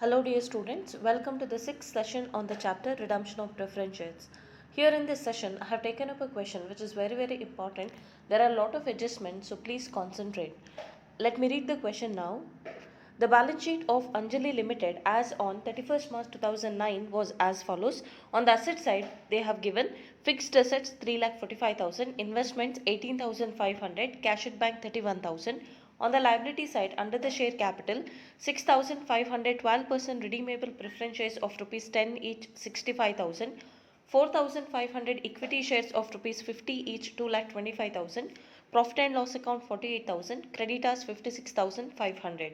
Hello dear students, welcome to the sixth session on the chapter Redemption of Preference Shares. Here in this session, I have taken up a question which is very important. There are a lot of adjustments, so please concentrate. Let me read the question now. The balance sheet of Anjali Limited as on 31st March 2009 was as follows. On the asset side, they have given fixed assets 3,45,000, investments 18,500, cash at bank 31,000. On the liability side, under the share capital, 6,500, 12% redeemable preference shares of rupees 10 each, 65,000. 4,500 equity shares of rupees 50 each, 2,25,000. Profit and loss account 48,000. Creditors 56,500.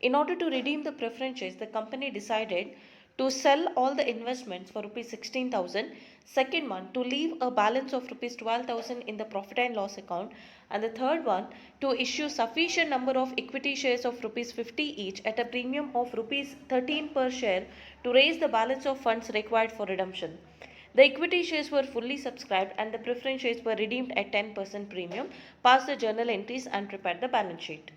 In order to redeem the preference shares, the company decided to sell all the investments for rupees 16,000. Second one, to leave a balance of rupees 12,000 in the profit and loss account. And the third one, to issue sufficient number of equity shares of rupees 50 each at a premium of rupees 13 per share to raise the balance of funds required for redemption. The equity shares were fully subscribed and the preference shares were redeemed at 10% premium. Pass the journal entries and prepare the balance sheet.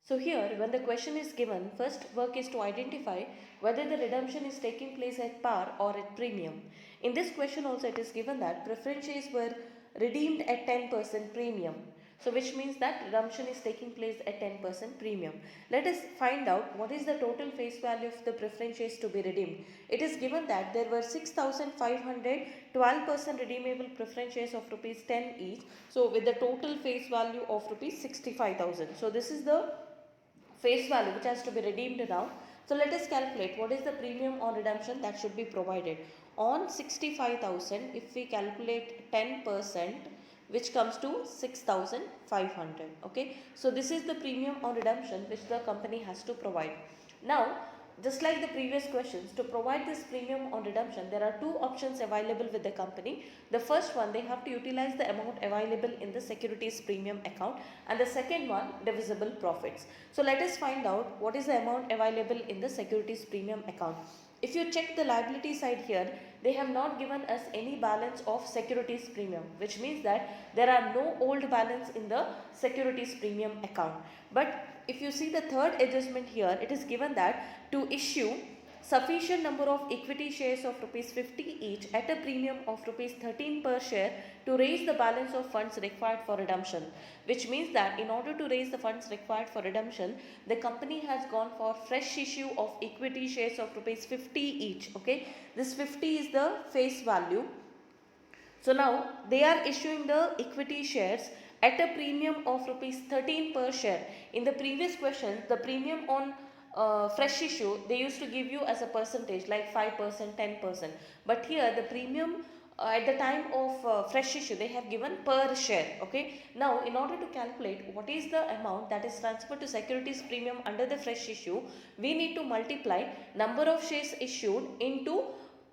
So here, when the question is given, first work is to identify whether the redemption is taking place at par or at premium. In this question also it is given that preference shares were redeemed at 10% premium. So which means that redemption is taking place at 10% premium. Let us find out what is the total face value of the preference shares to be redeemed. It is given that there were 6,500 12% redeemable preference shares of rupees 10 each. So with the total face value of rupees 65,000. So this is the face value which has to be redeemed now. So let us calculate what is the premium on redemption that should be provided. On 65,000, if we calculate 10%, which comes to 6,500. Okay, so this is the premium on redemption which the company has to provide. Now, just like the previous questions, to provide this premium on redemption, there are two options available with the company. The first one, they have to utilize the amount available in the securities premium account, and the second one, divisible profits. So let us find out what is the amount available in the securities premium account. If you check the liability side here, they have not given us any balance of securities premium, which means that there are no old balance in the securities premium account. But if you see the third adjustment here, it is given that to issue sufficient number of equity shares of rupees 50 each at a premium of rupees 13 per share to raise the balance of funds required for redemption, which means that in order to raise the funds required for redemption, the company has gone for fresh issue of equity shares of rupees 50 each. Okay, this 50 is the face value. So now they are issuing the equity shares at a premium of rupees 13 per share. In the previous question, the premium on fresh issue, they used to give you as a percentage like 5%, 10%. But here the premium at the time of fresh issue, they have given per share. Okay. Now, in order to calculate what is the amount that is transferred to securities premium under the fresh issue, we need to multiply number of shares issued into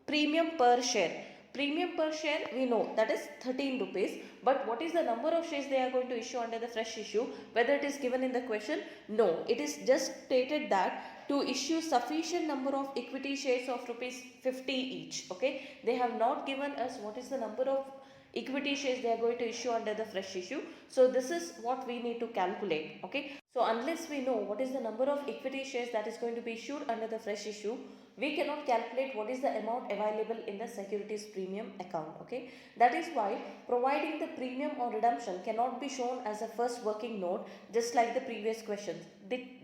premium per share. Premium per share we know that is 13 rupees, but what is the number of shares they are going to issue under the fresh issue? Whether it is given in the question? No, it is just stated that to issue sufficient number of equity shares of rupees 50 each. Okay, they have not given us what is the number of equity shares they are going to issue under the fresh issue. So this is what we need to calculate. Okay, so unless we know what is the number of equity shares that is going to be issued under the fresh issue, we cannot calculate what is the amount available in the securities premium account. Okay, that is why providing the premium on redemption cannot be shown as a first working note, just like the previous questions.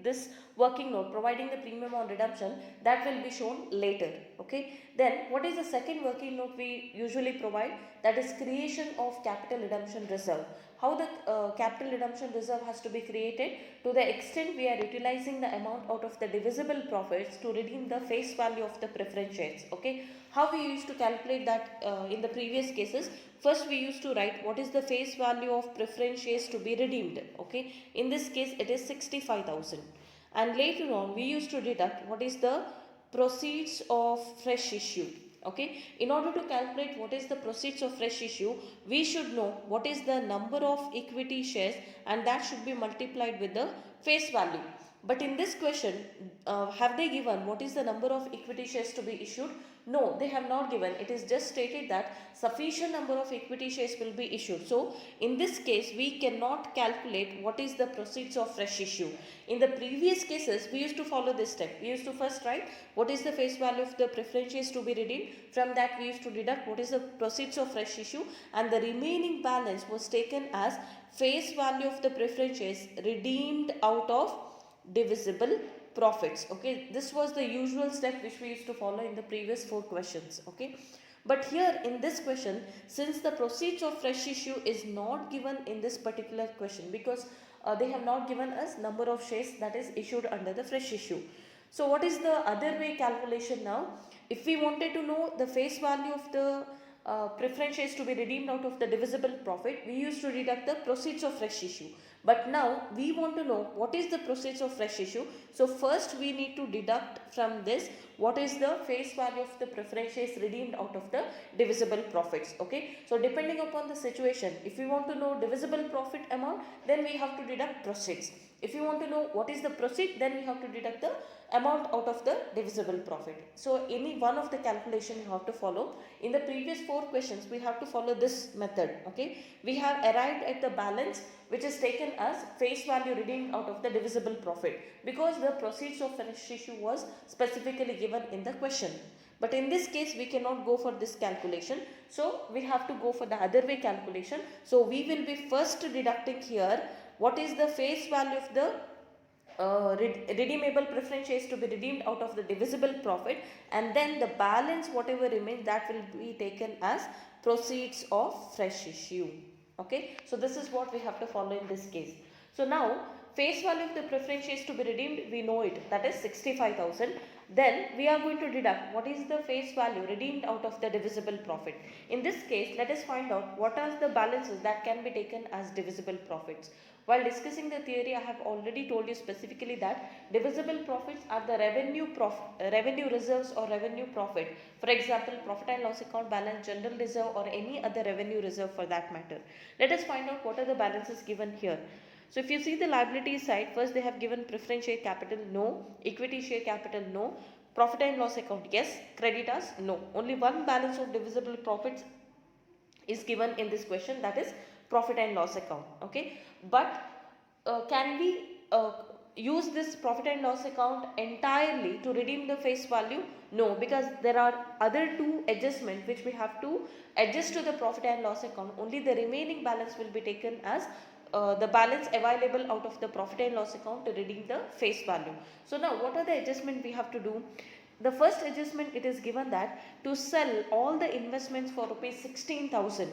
This working note providing the premium on redemption, that will be shown later. Okay, then what is the second working note we usually provide? That is creation of capital redemption reserve. How the capital redemption reserve has to be created? To the extent we are utilizing the amount out of the divisible profits to redeem the face value of the preference shares. Okay, how we used to calculate that in the previous cases? First we used to write what is the face value of preference shares to be redeemed. Okay, in this case it is 65,000, and later on we used to deduct what is the proceeds of fresh issue. Okay, in order to calculate what is the proceeds of fresh issue, we should know what is the number of equity shares, and that should be multiplied with the face value. But in this question, have they given what is the number of equity shares to be issued? No, they have not given. It is just stated that sufficient number of equity shares will be issued. So, in this case, we cannot calculate what is the proceeds of fresh issue. In the previous cases, we used to follow this step. We used to first write what is the face value of the preference shares to be redeemed. From that, we used to deduct what is the proceeds of fresh issue, and the remaining balance was taken as face value of the preference shares redeemed out of divisible profits. Okay, this was the usual step which we used to follow in the previous 4 questions. Okay, but here in this question, since the proceeds of fresh issue is not given in this particular question, because they have not given us number of shares that is issued under the fresh issue. So what is the other way calculation now? If we wanted to know the face value of the preference shares to be redeemed out of the divisible profit, we used to deduct the proceeds of fresh issue. But now we want to know what is the proceeds of fresh issue. So first we need to deduct from this what is the face value of the preference shares redeemed out of the divisible profits. Okay, so depending upon the situation, if we want to know divisible profit amount, then we have to deduct proceeds. If you want to know what is the proceed, then we have to deduct the amount out of the divisible profit. So any one of the calculation you have to follow. In the previous 4 questions, we have to follow this method. Okay, we have arrived at the balance which is taken as face value redeemed out of the divisible profit, because the proceeds of fresh issue was specifically given in the question. But in this case, we cannot go for this calculation. So we have to go for the other way calculation. So we will be first deducting here what is the face value of the redeemable preference shares to be redeemed out of the divisible profit, and then the balance whatever remains, that will be taken as proceeds of fresh issue. Okay, so this is what we have to follow in this case. So now face value of the preference shares to be redeemed, we know it, that is 65,000. Then we are going to deduct what is the face value redeemed out of the divisible profit. In this case, let us find out what are the balances that can be taken as divisible profits. While discussing the theory, I have already told you specifically that divisible profits are the revenue reserves or revenue profit. For example, profit and loss account balance, general reserve, or any other revenue reserve for that matter. Let us find out what are the balances given here. So if you see the liability side, first they have given preference share capital, no. Equity share capital, no. Profit and loss account, yes. Creditors, no. Only one balance of divisible profits is given in this question, that is profit and loss account. Okay, but can we use this profit and loss account entirely to redeem the face value? No, because there are other 2 adjustments which we have to adjust to the profit and loss account. Only the remaining balance will be taken as the balance available out of the profit and loss account to redeem the face value. So now what are the adjustments we have to do? The first adjustment, it is given that to sell all the investments for rupees 16,000,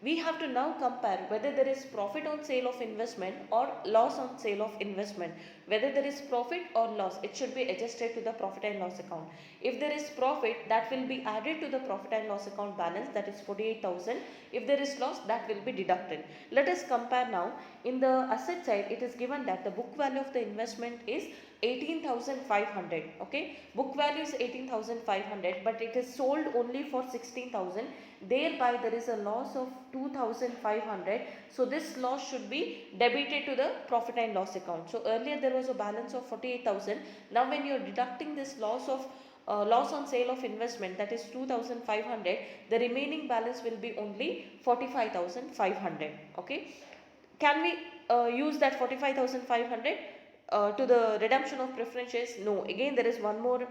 we have to now compare whether there is profit on sale of investment or loss on sale of investment. Whether there is profit or loss, it should be adjusted to the profit and loss account. If there is profit, that will be added to the profit and loss account balance, that is 48,000. If there is loss, that will be deducted. Let us compare now. In the asset side, it is given that the book value of the investment is 18,500. Okay, book value is 18,500, but it is sold only for 16,000. Thereby there is a loss of 2,500. So this loss should be debited to the profit and loss account. So earlier there was a balance of 48,000. Now when you are deducting this loss on sale of investment, that is 2,500, the remaining balance will be only 45,500. Okay, can we use that 45,500 to the redemption of preference shares? No. Again, there is one more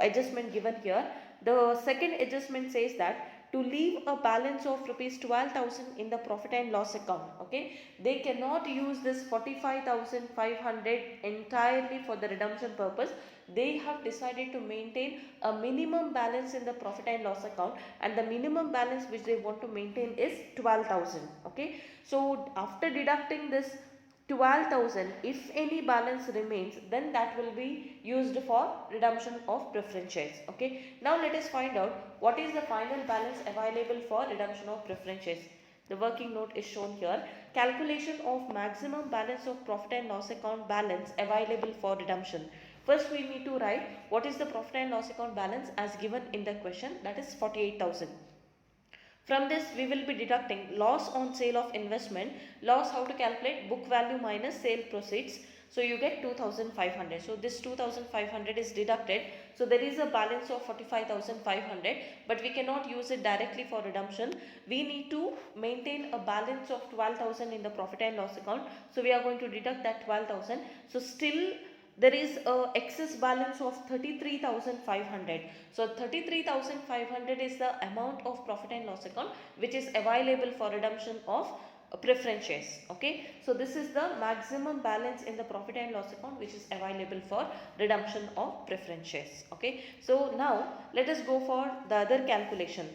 adjustment given here. The second adjustment says that to leave a balance of rupees 12,000 in the profit and loss account. Okay, they cannot use this 45,500 entirely for the redemption purpose. They have decided to maintain a minimum balance in the profit and loss account, and the minimum balance which they want to maintain is 12,000. Okay, so after deducting this 12,000, if any balance remains, then that will be used for redemption of preference shares. Okay, now let us find out what is the final balance available for redemption of preference shares. The working note is shown here. Calculation of maximum balance of profit and loss account balance available for redemption. First we need to write what is the profit and loss account balance as given in the question, that is 48,000. From this we will be deducting loss on sale of investment. Loss, how to calculate? Book value minus sale proceeds. So you get 2500. So this 2500 is deducted. So there is a balance of 45,500, but we cannot use it directly for redemption. We need to maintain a balance of 12,000 in the profit and loss account. So we are going to deduct that 12,000. So still there is a excess balance of 33,500. So 33,500 is the amount of profit and loss account which is available for redemption of preference shares. Okay, so this is the maximum balance in the profit and loss account which is available for redemption of preference shares. Okay, so now let us go for the other calculation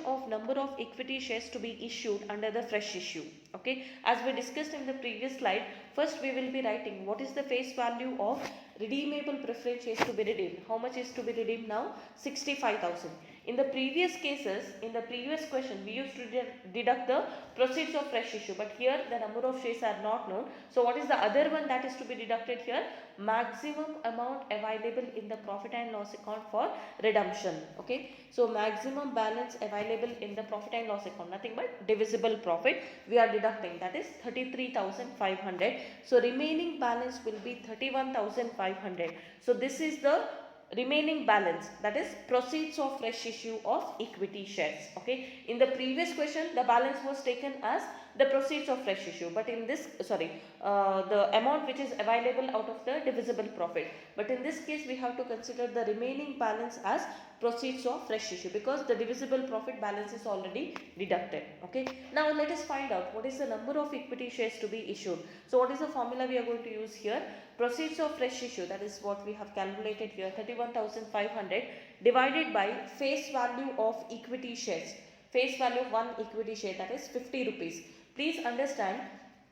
of number of equity shares to be issued under the fresh issue. Okay, as we discussed in the previous slide, first we will be writing what is the face value of redeemable preference shares to be redeemed. How much is to be redeemed now? 65,000. In the previous cases, in the previous question, we used to deduct the proceeds of fresh issue, but here the number of shares are not known. So what is the other one that is to be deducted here? Maximum amount available in the profit and loss account for redemption. Okay, so maximum balance available in the profit and loss account, nothing but divisible profit we are deducting, that is 33,500. So remaining balance will be 31,500. So this is the remaining balance, that is proceeds of fresh issue of equity shares. Okay, in the previous question the balance was taken as the proceeds of fresh issue, but in this the amount which is available out of the divisible profit, but in this case we have to consider the remaining balance as proceeds of fresh issue because the divisible profit balance is already deducted. Okay, now let us find out what is the number of equity shares to be issued. So what is the formula we are going to use here? Proceeds of fresh issue, that is what we have calculated here, 31,500 divided by face value of equity shares. Face value of one equity share, that is 50 rupees. Please understand,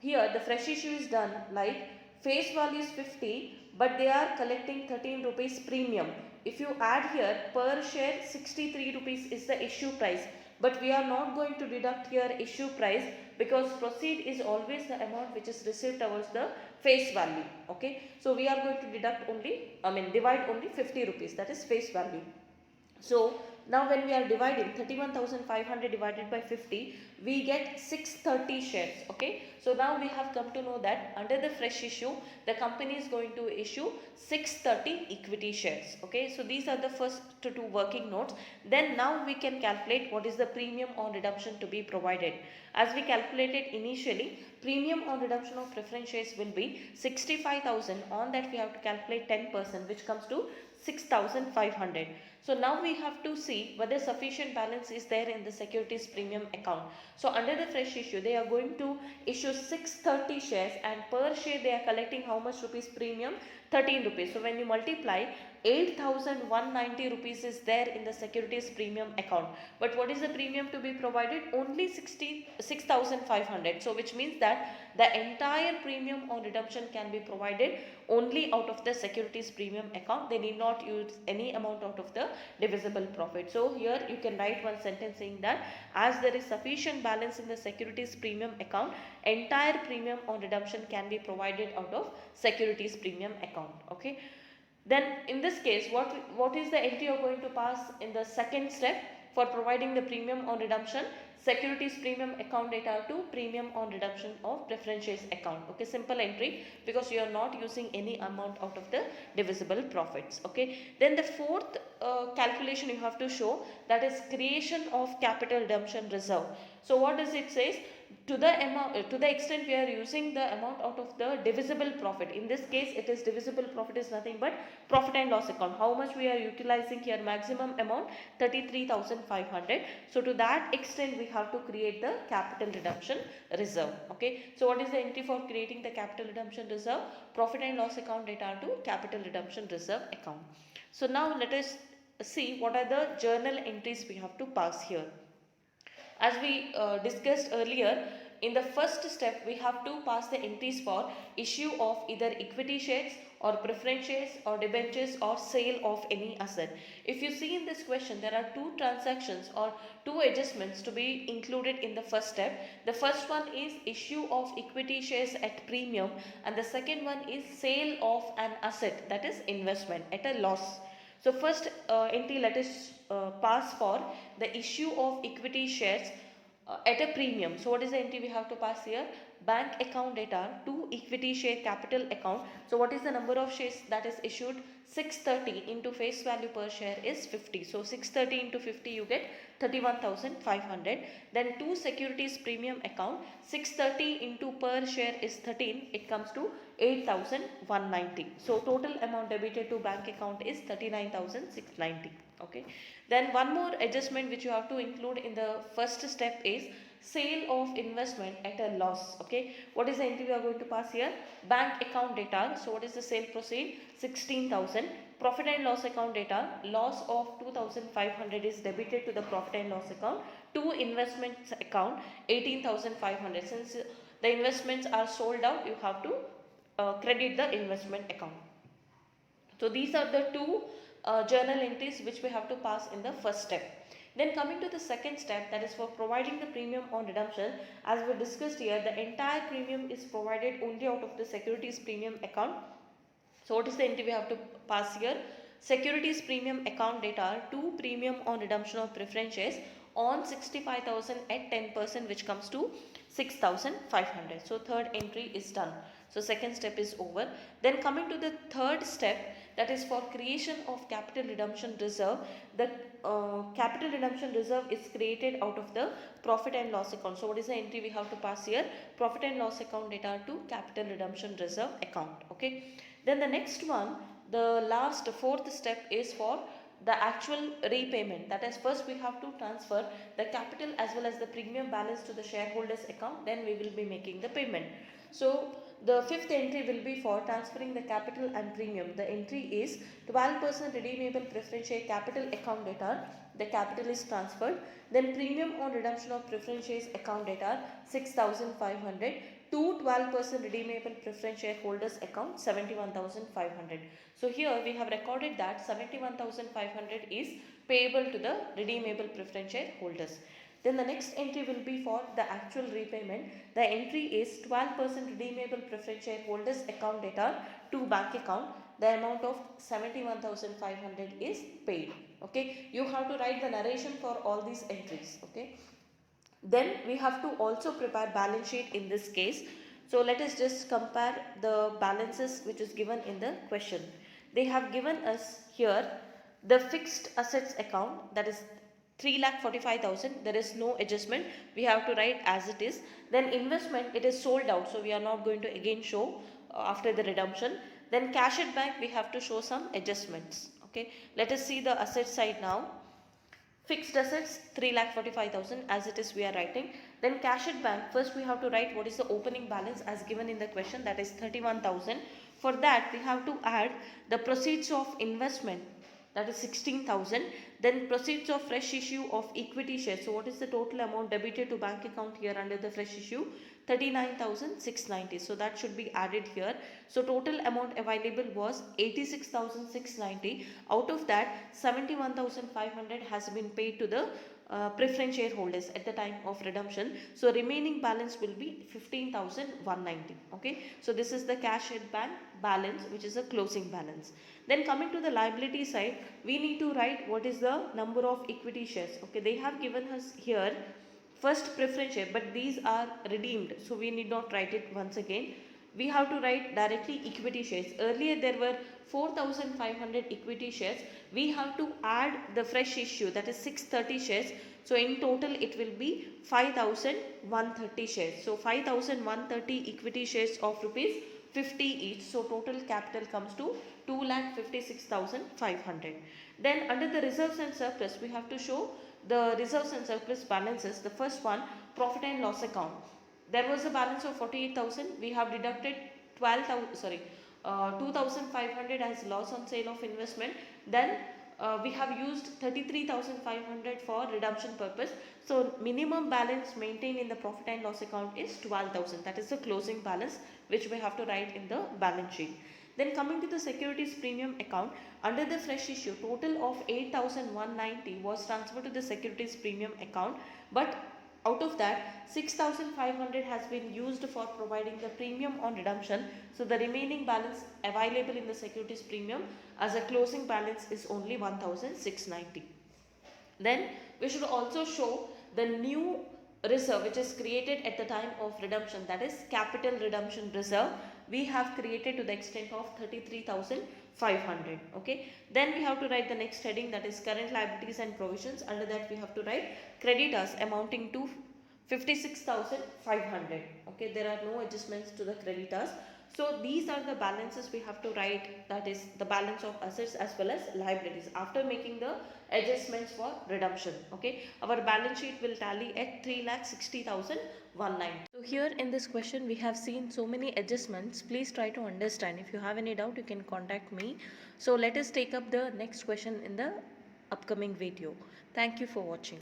here the fresh issue is done like face value is 50, but they are collecting 13 rupees premium. If you add here per share 63 rupees is the issue price, but we are not going to deduct here issue price because proceed is always the amount which is received towards the face value. Okay, so we are going to deduct only, divide only 50 rupees, that is face value. So now when we are dividing 31,500 divided by 50, we get 630 shares. Okay, so now we have come to know that under the fresh issue the company is going to issue 630 equity shares. Okay, so these are the first two working notes. Then now we can calculate what is the premium on redemption to be provided. As we calculated initially, premium on redemption of preference shares will be 65,000. On that we have to calculate 10%, which comes to 6,500. So now we have to see whether sufficient balance is there in the securities premium account. So under the fresh issue they are going to issue 630 shares and per share they are collecting how much rupees premium? 13 rupees. So when you multiply, 8,190 rupees is there in the securities premium account. But what is the premium to be provided? Only 6,500. So which means that the entire premium on redemption can be provided only out of the securities premium account. They need not use any amount out of the divisible profit. So here you can write one sentence saying that as there is sufficient balance in the securities premium account, entire premium on redemption can be provided out of securities premium account. Okay, then in this case what is the entry you are going to pass in the second step for providing the premium on redemption? Securities premium account data to premium on redemption of preference shares account. Okay, simple entry because you are not using any amount out of the divisible profits. Okay, then the fourth calculation you have to show, that is creation of capital redemption reserve. So what does it says? To the amount, to the extent we are using the amount out of the divisible profit, in this case it is divisible profit is nothing but profit and loss account. How much we are utilizing here? Maximum amount 33,500. So to that extent we have to create the capital redemption reserve. Okay, so what is the entry for creating the capital redemption reserve? Profit and loss account data to capital redemption reserve account. So now let us see what are the journal entries we have to pass here. As we discussed earlier, in the first step we have to pass the entries for issue of either equity shares or preference shares or debentures or sale of any asset. If you see in this question, there are two transactions or two adjustments to be included in the first step. The first one is issue of equity shares at premium and the second one is sale of an asset, that is investment at a loss. So first entry let us pass for the issue of equity shares at a premium. So what is the entry we have to pass here? bank account data to equity share capital account. So what is the number of shares that is issued? 630 into face value per share is 50. So 630 into 50 you get 31,500. Then to securities premium account, 630 into per share is 13. It comes to 8,190. So total amount debited to bank account is 39,690. Okay. Then one more adjustment which you have to include in the first step is sale of investment at a loss. Okay, what is the entry we are going to pass here? Bank account data. So what is the sale proceed? 16,000. Profit and loss account data, loss of 2,500 is debited to the profit and loss account. To investments account, 18,500. Since the investments are sold out, you have to credit the investment account. So these are the two journal entries which we have to pass in the first step. Then coming to the second step, that is for providing the premium on redemption. As we discussed here, the entire premium is provided only out of the securities premium account. So what is the entry we have to pass here? Securities premium account data to premium on redemption of preference shares on 65,000 at 10%, which comes to 6,500. So third entry is done. So second step is over. Then coming to the third step, that is for creation of capital redemption reserve. The capital redemption reserve is created out of the profit and loss account. So what is the entry we have to pass here? Profit and loss account data to capital redemption reserve account. Okay. Then the next one, the last fourth step is for the actual repayment. That is, first we have to transfer the capital as well as the premium balance to the shareholders account, then we will be making the payment. So the fifth entry will be for transferring the capital and premium. The entry is 12% redeemable preference share capital account data. The capital is transferred. Then premium on redemption of preference shares account data 6,500 to 12% redeemable preference shareholders account 71,500. So here we have recorded that 71,500 is payable to the redeemable preference shareholders. Then the next entry will be for the actual repayment. The entry is 12% redeemable preference shareholders account data to bank account. The amount of 71,500 is paid. Okay, you have to write the narration for all these entries. Okay. Then we have to also prepare balance sheet in this case. So let us just compare the balances which is given in the question. They have given us here the fixed assets account, that is 3,45,000. There is no adjustment. We have to write as it is. Then investment, it is sold out. So we are not going to again show after the redemption. Then cash at bank, we have to show some adjustments. Okay. Let us see the asset side now. Fixed assets 3,45,000 as it is we are writing. Then cash at bank, first we have to write what is the opening balance as given in the question, that is 31,000. For that we have to add the proceeds of investment, that is 16,000. Then proceeds of fresh issue of equity shares. So what is the total amount debited to bank account here under the fresh issue? 39,690. So that should be added here. So total amount available was 86,690. Out of that 71,500 has been paid to the preference shareholders at the time of redemption. So remaining balance will be 15,190. Okay. So this is the cash at bank balance, which is a closing balance. Then coming to the liability side, we need to write what is the number of equity shares. Okay. They have given us here first preference share, but these are redeemed, so we need not write it once again. We have to write directly equity shares. Earlier there were 4,500 equity shares. We have to add the fresh issue, that is 630 shares. So in total it will be 5,130 shares. So 5,130 equity shares of rupees 50 each. So total capital comes to 2,56,500. Then under the reserves and surplus, we have to show the reserves and surplus balances. The first one, profit and loss account. There was a balance of 48,000. We have deducted 2,500 as loss on sale of investment. Then we have used 33,500 for redemption purpose. So minimum balance maintained in the profit and loss account is 12,000. That is the closing balance which we have to write in the balance sheet. Then coming to the securities premium account, under the fresh issue, total of 8,190 was transferred to the securities premium account, but out of that 6,500 has been used for providing the premium on redemption. So the remaining balance available in the securities premium as a closing balance is only 1,690. Then we should also show the new reserve which is created at the time of redemption, that is capital redemption reserve, we have created to the extent of 33,500. Okay, then we have to write the next heading, that is current liabilities and provisions. Under that we have to write creditors amounting to 56,500. Okay, there are no adjustments to the creditors. So these are the balances we have to write, that is the balance of assets as well as liabilities after making the adjustments for redemption. Okay, our balance sheet will tally at 3,60,019. So here in this question we have seen so many adjustments. Please try to understand. If you have any doubt you can contact me. So let us take up the next question in the upcoming video. Thank you for watching.